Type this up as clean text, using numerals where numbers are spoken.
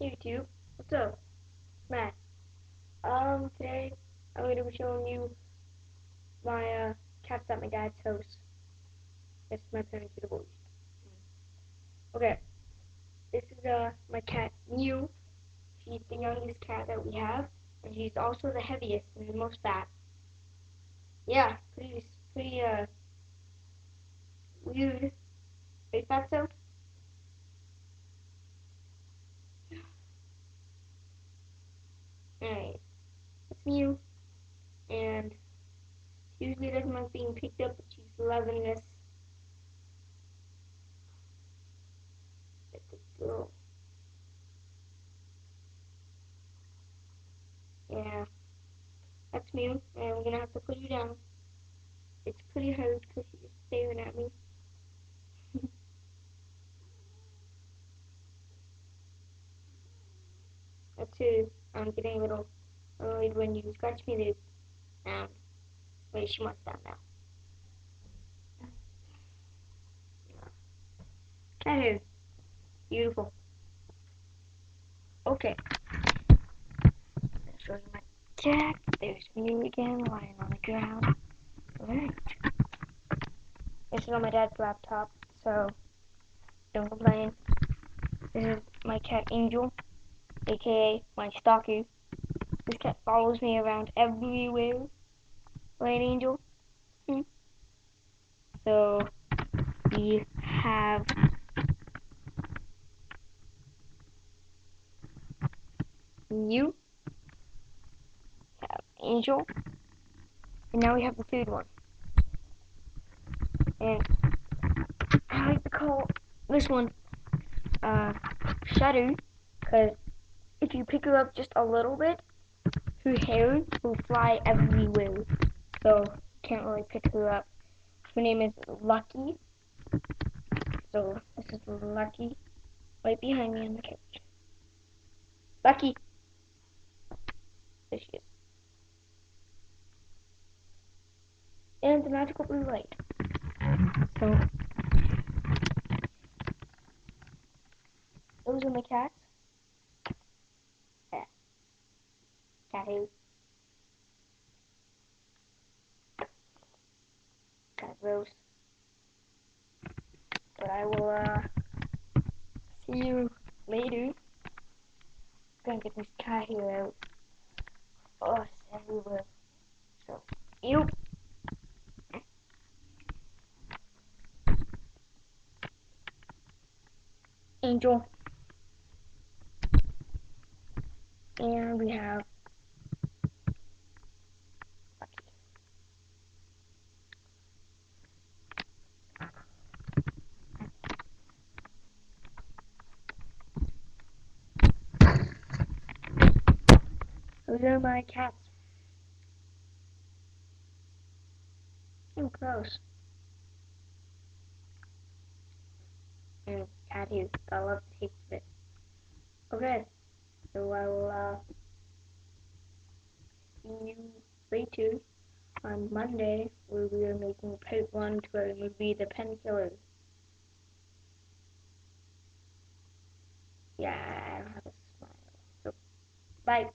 Hey YouTube, what's up? Matt. Today I'm going to be showing you my cats at my dad's house. Yes, my parents are divorced. Okay, this is my cat Mew. She's the youngest cat that we have, and she's also the heaviest and the most fat. Yeah, pretty weird. Pretty fat so. Alright, that's Mew, and she usually doesn't like being picked up, but she's loving this. Good girl. Yeah, that's Mew, and we're gonna have to put you down. It's pretty hard because she's just staring at me. That's too. I'm getting a little annoyed when you scratch me the sound. Wait, she wants down now. Cat hair. Beautiful. Okay. Show you my cat. There's me again lying on the ground. Alright. This is on my dad's laptop, so don't complain. This is my cat Angel, aka my stalker. This cat follows me around everywhere. Right, Angel? So we have you, have Angel, and now we have the third one. And I like to call this one Shadow, because if you pick her up just a little bit, her hair will fly everywhere. So you can't really pick her up. Her name is Lucky. So this is Lucky, right behind me on the couch. Lucky. There she is. And the magical blue light. So those are my cats. Yeah. Cat hair. Kind of gross. But I will see you later. I'm gonna get this cat hair out. Oh, it's everywhere. So, ew. Angel. And we have those are my cats. Oh, gross. And cat hair. I love the taste of it. Okay, so I will see you later on Monday, where we are making part 1 to our movie The Painkiller. Yeah, I don't have a smile. So, bye.